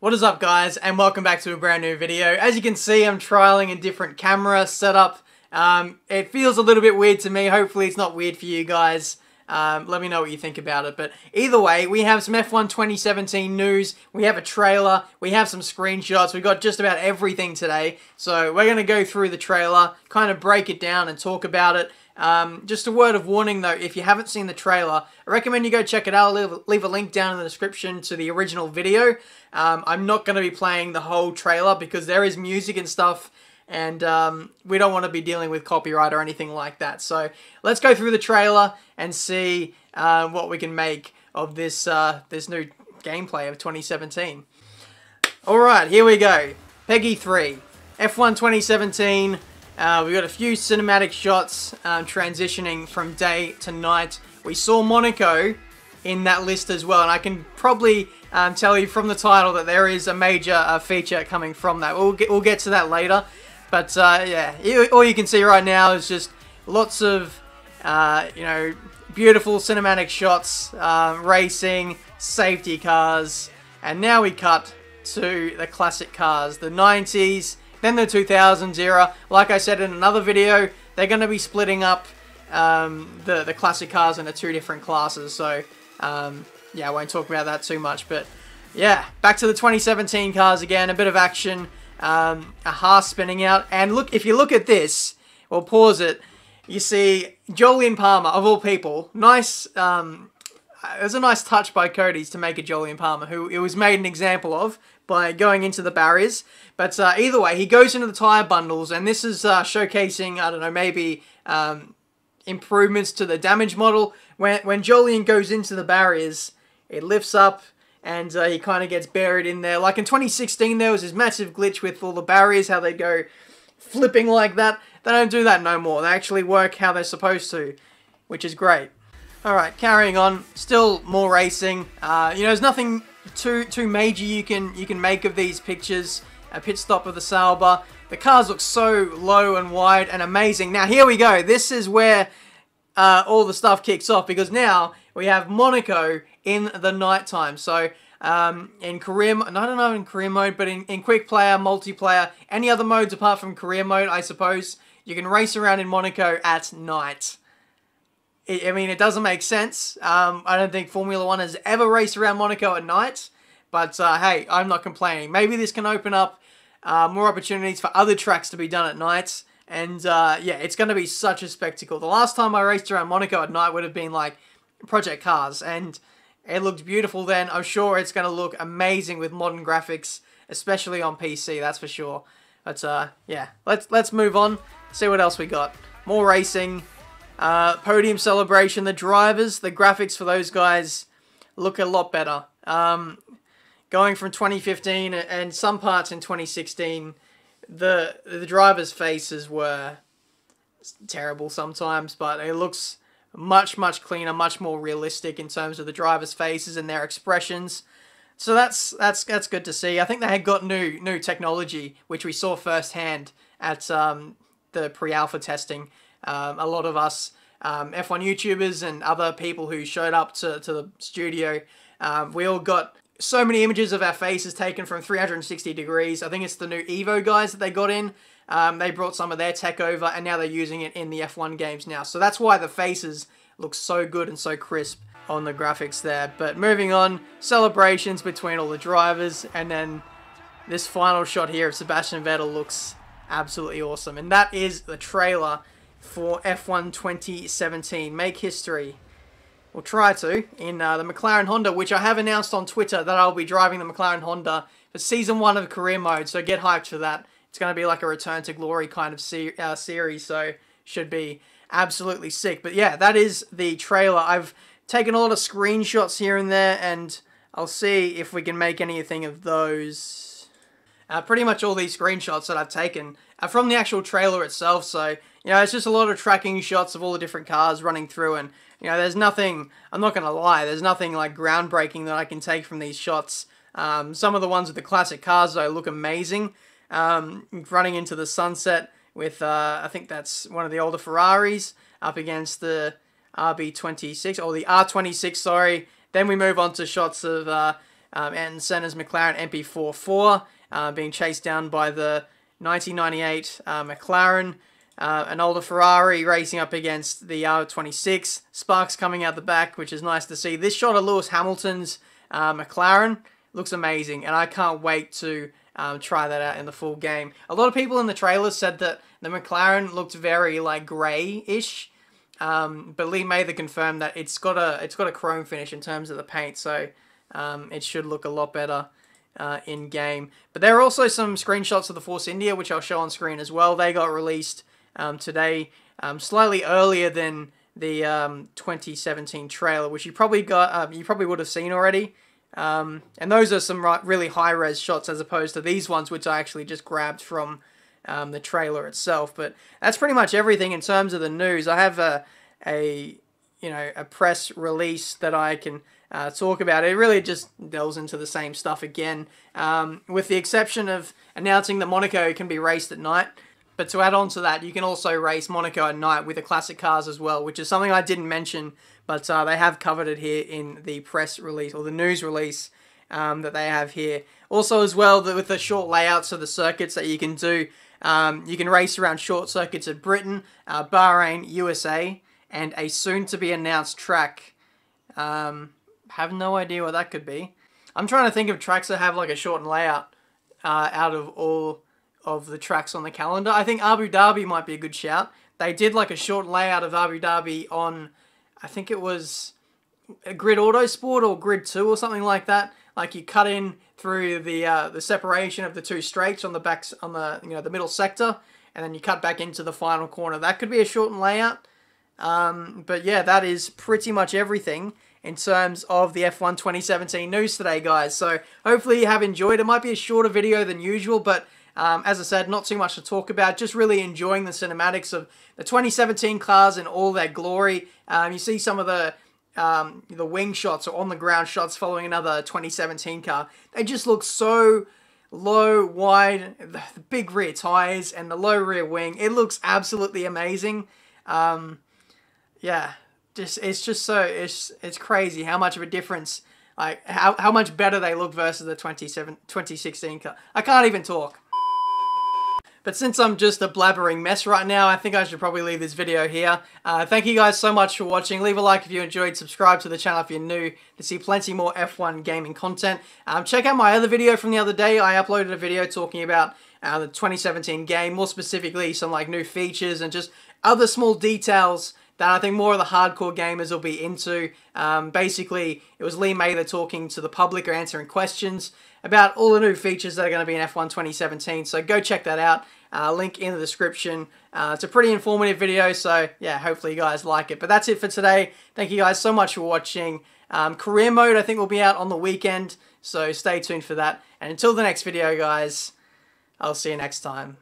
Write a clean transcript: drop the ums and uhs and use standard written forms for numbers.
What is up, guys, and welcome back to a brand new video. As you can see, I'm trialing a different camera setup. It feels a little bit weird to me. Hopefully it's not weird for you guys. Let me know what you think about it. But either way, we have some F1 2017 news, we have a trailer, we have some screenshots, we've got just about everything today. So we're going to go through the trailer, kind of break it down and talk about it. Just a word of warning though, if you haven't seen the trailer, I recommend you go check it out. I'll leave a link down in the description to the original video. I'm not going to be playing the whole trailer because there is music and stuff, and we don't want to be dealing with copyright or anything like that. So let's go through the trailer and see what we can make of this this new gameplay of 2017. Alright, here we go. Peggy 3, F1 2017. We've got a few cinematic shots transitioning from day to night. We saw Monaco in that list as well, and I can probably tell you from the title that there is a major feature coming from that. We'll get to that later. But yeah, all you can see right now is just lots of you know, beautiful cinematic shots, racing, safety cars, and now we cut to the classic cars, the 90s, then the 2000s era. Like I said in another video, they're going to be splitting up the classic cars into two different classes. So yeah, I won't talk about that too much. But yeah, back to the 2017 cars again, a bit of action. A Haas spinning out, and look, if you look at this, we'll pause it, you see Jolyon Palmer, of all people. Nice, it was a nice touch by Cody's to make a Jolyon Palmer, who it was made an example of by going into the barriers. But either way, he goes into the tyre bundles, and this is showcasing, I don't know, maybe improvements to the damage model. When Jolyon goes into the barriers, it lifts up, and he kind of gets buried in there. Like in 2016, there was this massive glitch with all the barriers, how they go flipping like that. They don't do that no more. They actually work how they're supposed to, which is great. Alright, carrying on. Still more racing. You know, there's nothing too major you can make of these pictures. A pit stop of the Sauber. The cars look so low and wide and amazing. Now, here we go. This is where all the stuff kicks off, because now we have Monaco in the nighttime. So in career, I don't know in career mode, but in quick player, multiplayer, any other modes apart from career mode, I suppose, you can race around in Monaco at night. I mean, it doesn't make sense. I don't think Formula 1 has ever raced around Monaco at night, but hey, I'm not complaining. Maybe this can open up more opportunities for other tracks to be done at night, and yeah, it's going to be such a spectacle. The last time I raced around Monaco at night would have been like Project Cars, and it looked beautiful then. I'm sure it's going to look amazing with modern graphics, especially on PC, that's for sure. But yeah, let's move on, see what else we got. More racing, podium celebration, the drivers, the graphics for those guys look a lot better. Going from 2015 and some parts in 2016, the drivers' faces were terrible sometimes, but it looks much cleaner, much more realistic in terms of the drivers' faces and their expressions. So that's good to see. I think they had got new technology, which we saw firsthand at the pre-alpha testing. A lot of us F1 YouTubers and other people who showed up to the studio, we all got so many images of our faces taken from 360 degrees. I think it's the new Evo guys that they got in. They brought some of their tech over, and now they're using it in the F1 games now. So that's why the faces look so good and so crisp on the graphics there. But moving on, celebrations between all the drivers, and then this final shot here of Sebastian Vettel looks absolutely awesome. And that is the trailer for F1 2017. Make history. We'll try to in the McLaren Honda, which I have announced on Twitter that I'll be driving the McLaren Honda for Season 1 of career mode, so get hyped for that. It's going to be like a Return to Glory kind of series, so should be absolutely sick. But yeah, that is the trailer. I've taken a lot of screenshots here and there, and I'll see if we can make anything of those. Pretty much all these screenshots that I've taken are from the actual trailer itself, so, you know, it's just a lot of tracking shots of all the different cars running through, and, you know, there's nothing, I'm not going to lie, there's nothing, like, groundbreaking that I can take from these shots. Some of the ones with the classic cars, though, look amazing. Running into the sunset with, I think that's one of the older Ferraris, up against the RB26, or the R26, sorry. Then we move on to shots of and center's McLaren MP44, being chased down by the 1998 McLaren. An older Ferrari racing up against the R26. Sparks coming out the back, which is nice to see. This shot of Lewis Hamilton's McLaren looks amazing, and I can't wait to try that out in the full game. A lot of people in the trailers said that the McLaren looked very like grey-ish, but Lee Mather confirmed that it's got a chrome finish in terms of the paint, so it should look a lot better in game. But there are also some screenshots of the Force India, which I'll show on screen as well. They got released today, slightly earlier than the 2017 trailer, which you probably would have seen already. And those are some really high-res shots as opposed to these ones, which I actually just grabbed from the trailer itself. But that's pretty much everything in terms of the news. I have a press release that I can talk about. It really just delves into the same stuff again, with the exception of announcing that Monaco can be raced at night. But to add on to that, you can also race Monaco at night with the classic cars as well, which is something I didn't mention, but they have covered it here in the press release, or the news release that they have here. Also as well, with the short layouts of the circuits that you can do, you can race around short circuits at Britain, Bahrain, USA, and a soon-to-be-announced track. Have no idea what that could be. I'm trying to think of tracks that have like a shortened layout out of all of the tracks on the calendar. I think Abu Dhabi might be a good shout. They did like a short layout of Abu Dhabi on, I think it was a Grid Autosport or Grid 2 or something like that. Like you cut in through the separation of the two straights on the backs, on the the middle sector, and then you cut back into the final corner. That could be a shortened layout. But yeah, that is pretty much everything in terms of the F1 2017 news today, guys. So hopefully you have enjoyed. It might be a shorter video than usual, but as I said, not too much to talk about. Just really enjoying the cinematics of the 2017 cars in all their glory. You see some of the wing shots or on the ground shots following another 2017 car. They just look so low, wide, the big rear tires and the low rear wing. It looks absolutely amazing. Yeah, it's crazy how much of a difference, like how much better they look versus the 2016 car. I can't even talk. But since I'm just a blabbering mess right now, I think I should probably leave this video here. Thank you guys so much for watching. Leave a like if you enjoyed. Subscribe to the channel if you're new to see plenty more F1 gaming content. Check out my other video from the other day. I uploaded a video talking about the 2017 game, more specifically some like new features and just other small details that I think more of the hardcore gamers will be into. Basically, it was Lee Mather talking to the public or answering questions about all the new features that are going to be in F1 2017. So go check that out. Link in the description. It's a pretty informative video, so yeah, hopefully you guys like it. But that's it for today. Thank you guys so much for watching. Career mode, I think, will be out on the weekend, so stay tuned for that. And until the next video, guys, I'll see you next time.